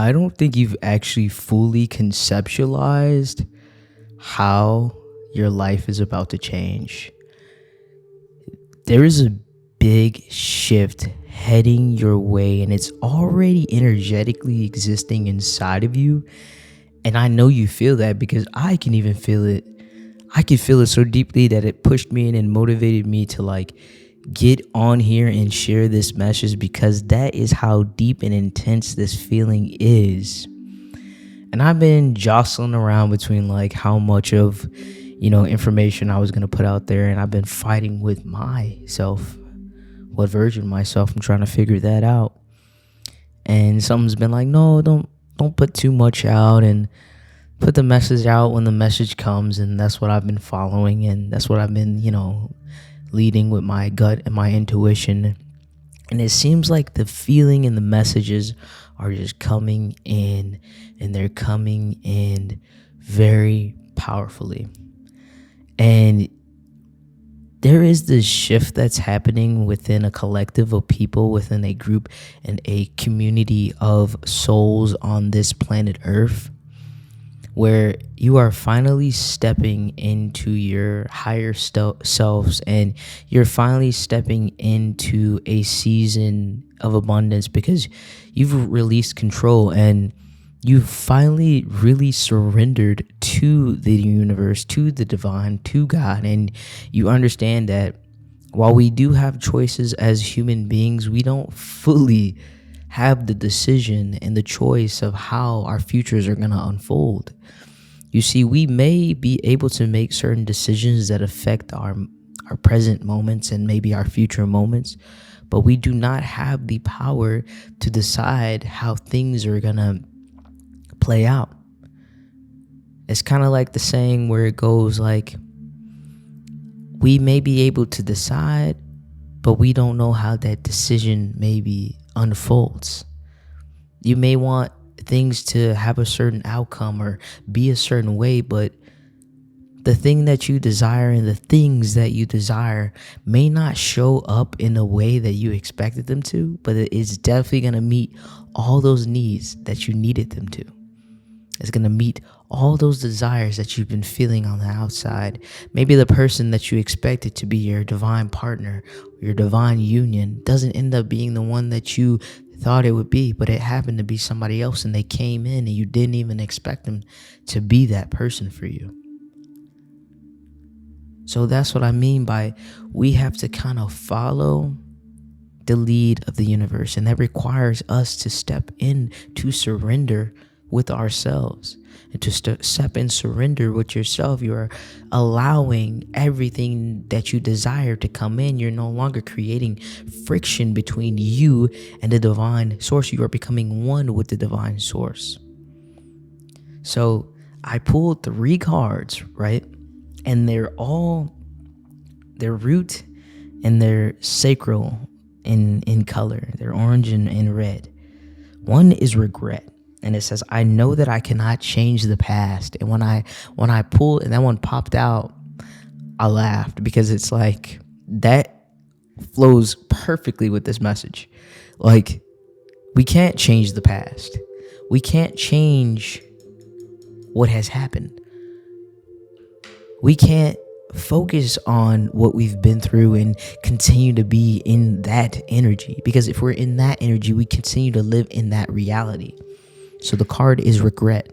I don't think you've actually fully conceptualized how your life is about to change. There is a big shift heading your way, and it's already energetically existing inside of you. And I know you feel that because I can even feel it. I could feel it so deeply that it pushed me in and motivated me to get on here and share this message, because that is how deep and intense this feeling is. And I've been jostling around between how much of information I was going to put out there, and I've been fighting with myself, what version of myself. I'm trying to figure that out. And something's been like, no, don't put too much out, and put the message out when the message comes. And that's what I've been following, and that's what I've been leading with my gut and my intuition. And it seems like the feeling and the messages are just coming in, and they're coming in very powerfully. And there is this shift that's happening within a collective of people, within a group and a community of souls on this planet Earth, where you are finally stepping into your higher selves, and you're finally stepping into a season of abundance, because you've released control and you've finally really surrendered to the universe, to the divine, to God. And you understand that while we do have choices as human beings, we don't fully have the decision and the choice of how our futures are going to unfold. You see, we may be able to make certain decisions that affect our present moments and maybe our future moments, but we do not have the power to decide how things are going to play out. It's kind of like the saying where it goes we may be able to decide, but we don't know how that decision maybe unfolds. You may want things to have a certain outcome or be a certain way, but the thing that you desire and the things that you desire may not show up in a way that you expected them to, but it is definitely going to meet all those needs that you needed them to. It's going to meet all those desires that you've been feeling on the outside. Maybe the person that you expected to be your divine partner, your divine union, doesn't end up being the one that you thought it would be, but it happened to be somebody else, and they came in and you didn't even expect them to be that person for you. So that's what I mean by we have to kind of follow the lead of the universe, and that requires us to step in to surrender with ourselves. And to step and surrender with yourself, you are allowing everything that you desire to come in. You're no longer creating friction between you and the divine source. You are becoming one with the divine source. So I pulled 3 cards, right? And they're all their root and their sacral in color. They're orange and red. One is regret. And it says, I know that I cannot change the past. And when I pulled and that one popped out, I laughed, because it's like that flows perfectly with this message. We can't change the past. We can't change what has happened. We can't focus on what we've been through and continue to be in that energy, because if we're in that energy, we continue to live in that reality. So the card is regret.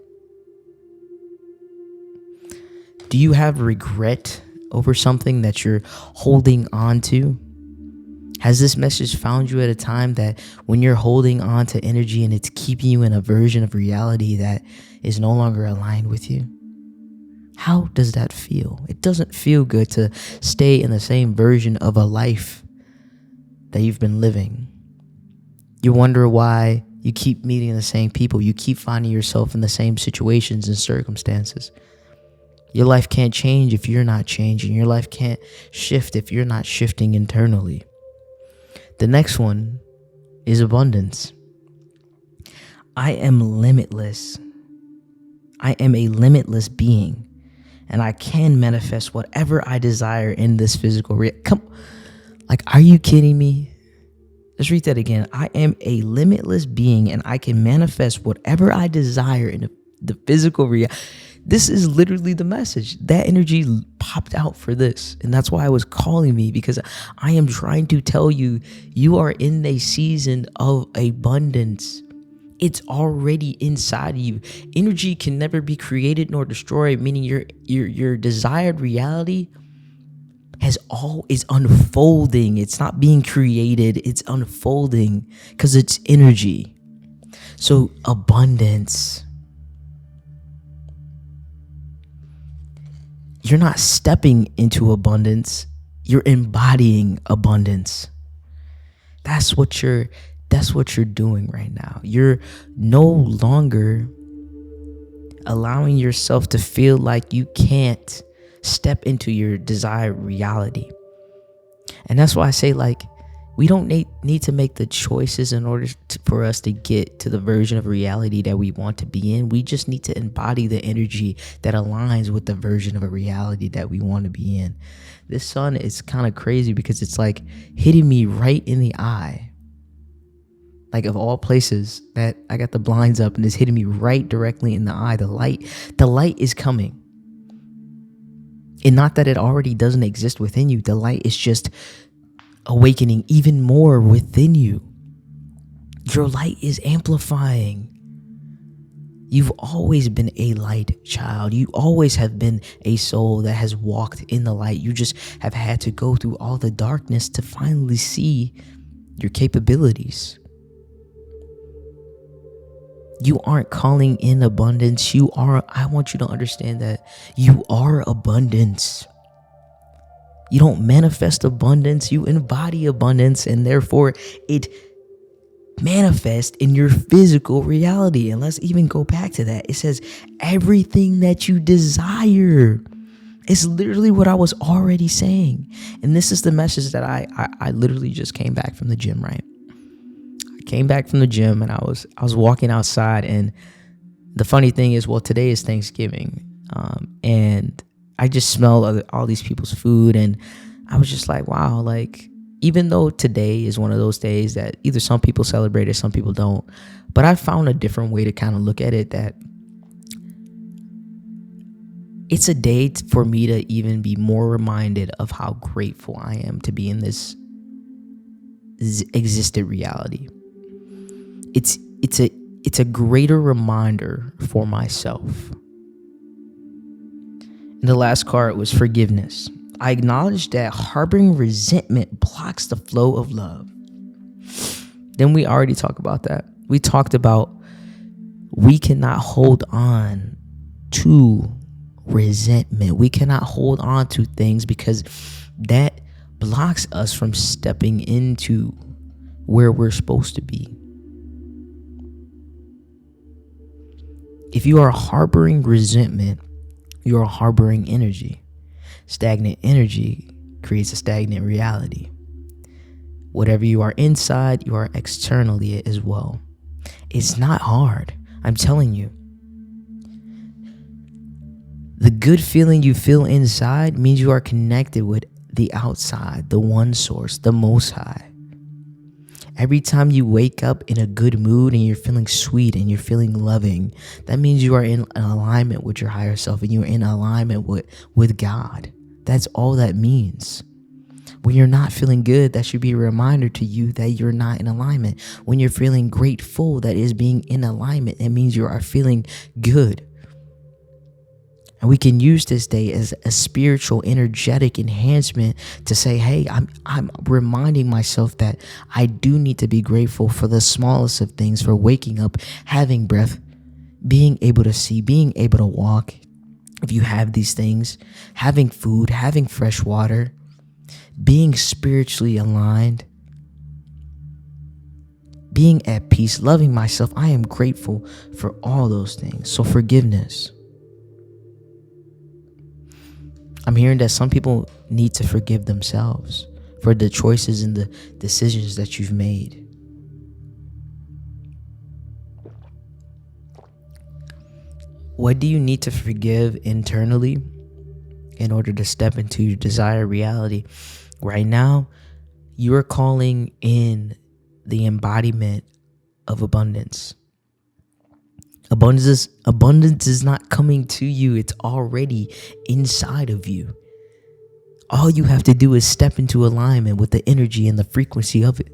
Do you have regret over something that you're holding on to? Has this message found you at a time that when you're holding on to energy and it's keeping you in a version of reality that is no longer aligned with you? How does that feel? It doesn't feel good to stay in the same version of a life that you've been living. You wonder why you keep meeting the same people. You keep finding yourself in the same situations and circumstances. Your life can't change if you're not changing. Your life can't shift if you're not shifting internally. The next one is abundance. I am limitless. I am a limitless being, and I can manifest whatever I desire in this physical reality. Are you kidding me? Let's read that again. I am a limitless being and I can manifest whatever I desire in the physical reality. This is literally the message. That energy popped out for this. And that's why it was calling me, because I am trying to tell you, you are in a season of abundance. It's already inside of you. Energy can never be created nor destroyed, meaning your desired reality is unfolding. It's not being created, it's unfolding because it's energy. So abundance. You're not stepping into abundance, you're embodying abundance. That's what you're doing right now. You're no longer allowing yourself to feel like you can't step into your desired reality. And that's why I say, like, we don't need to make the choices in order for us to get to the version of reality that we want to be in. We just need to embody the energy that aligns with the version of a reality that we want to be in. This sun is kind of crazy because it's like hitting me right in the eye. Like, of all places, that I got the blinds up and it's hitting me right directly in the eye. The light is coming. And not that it already doesn't exist within you. The light is just awakening even more within you. Your light is amplifying. You've always been a light child. You always have been a soul that has walked in the light. You just have had to go through all the darkness to finally see your capabilities. You aren't calling in abundance. I want you to understand that you are abundance. You don't manifest abundance, you embody abundance, and therefore it manifests in your physical reality. And let's even go back to that. It says everything that you desire. It's literally what I was already saying. And this is the message that I literally just came back from the gym, right? I came back from the gym and I was walking outside, and the funny thing is, well, today is Thanksgiving. And I just smelled all these people's food, and I was just like, wow, like, even though today is one of those days that either some people celebrate or some people don't, but I found a different way to kind of look at it, that it's a day for me to even be more reminded of how grateful I am to be in this existent reality. It's a greater reminder for myself. And the last card was forgiveness. I acknowledge that harboring resentment blocks the flow of love. Then we already talked about that. We talked about we cannot hold on to resentment. We cannot hold on to things because that blocks us from stepping into where we're supposed to be. If you are harboring resentment, you are harboring energy. Stagnant energy creates a stagnant reality. Whatever you are inside, you are externally as well. It's not hard. I'm telling you. The good feeling you feel inside means you are connected with the outside, the one source, the Most High. Every time you wake up in a good mood and you're feeling sweet and you're feeling loving, that means you are in alignment with your higher self and you're in alignment with God. That's all that means. When you're not feeling good, that should be a reminder to you that you're not in alignment. When you're feeling grateful, that is being in alignment. It means you are feeling good. And we can use this day as a spiritual, energetic enhancement to say, hey, I'm reminding myself that I do need to be grateful for the smallest of things, for waking up, having breath, being able to see, being able to walk. If you have these things, having food, having fresh water, being spiritually aligned, being at peace, loving myself. I am grateful for all those things. So forgiveness. I'm hearing that some people need to forgive themselves for the choices and the decisions that you've made. What do you need to forgive internally in order to step into your desired reality? Right now, you are calling in the embodiment of abundance. Abundance is not coming to you. It's already inside of you. All you have to do is step into alignment with the energy and the frequency of it.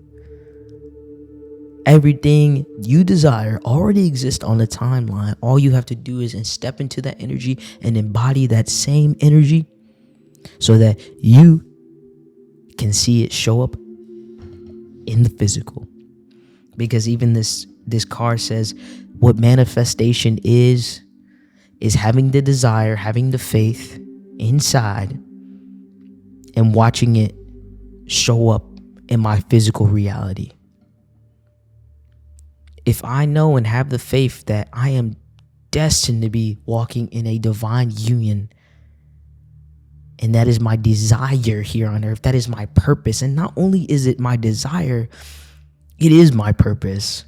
Everything you desire already exists on the timeline. All you have to do is step into that energy and embody that same energy so that you can see it show up in the physical. Because even this card says what manifestation is having the desire, having the faith inside and watching it show up in my physical reality. If I know and have the faith that I am destined to be walking in a divine union, and that is my desire here on earth, that is my purpose. And not only is it my desire, it is my purpose.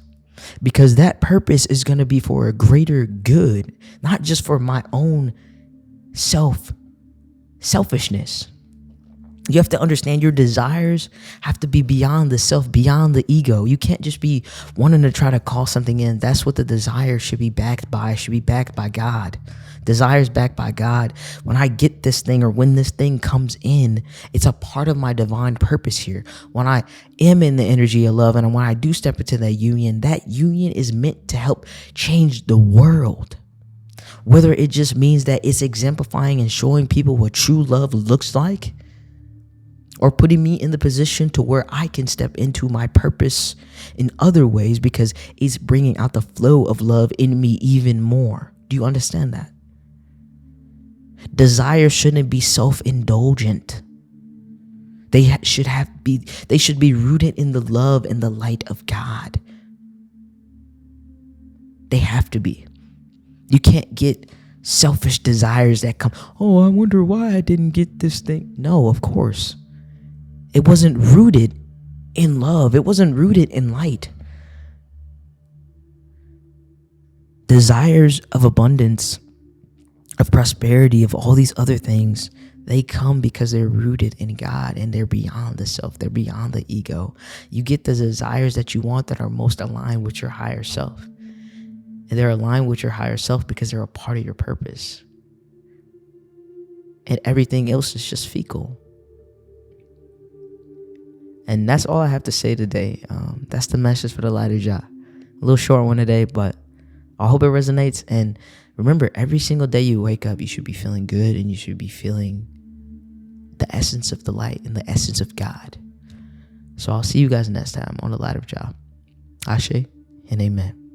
Because that purpose is going to be for a greater good, not just for my own selfishness. You have to understand your desires have to be beyond the self, beyond the ego. You can't just be wanting to try to call something in. That's what the desire should be backed by. It should be backed by God. Desires backed by God. When I get this thing or when this thing comes in, it's a part of my divine purpose here. When I am in the energy of love and when I do step into that union is meant to help change the world. Whether it just means that it's exemplifying and showing people what true love looks like, or putting me in the position to where I can step into my purpose in other ways because it's bringing out the flow of love in me even more. Do you understand that? Desire shouldn't be self-indulgent. They should be rooted in the love and the light of God. They have to be. You can't get selfish desires that come, oh, I wonder why I didn't get this thing. No, of course. It wasn't rooted in love. It wasn't rooted in light. Desires of abundance, of prosperity, of all these other things, they come because they're rooted in God and they're beyond the self. They're beyond the ego. You get the desires that you want that are most aligned with your higher self. And they're aligned with your higher self because they're a part of your purpose. And everything else is just fecal. And that's all I have to say today. That's the message for the lighter jaw. A little short one today, but I hope it resonates. And remember, every single day you wake up, you should be feeling good and you should be feeling the essence of the light and the essence of God. So I'll see you guys next time on the lighter jaw. Ashe and amen.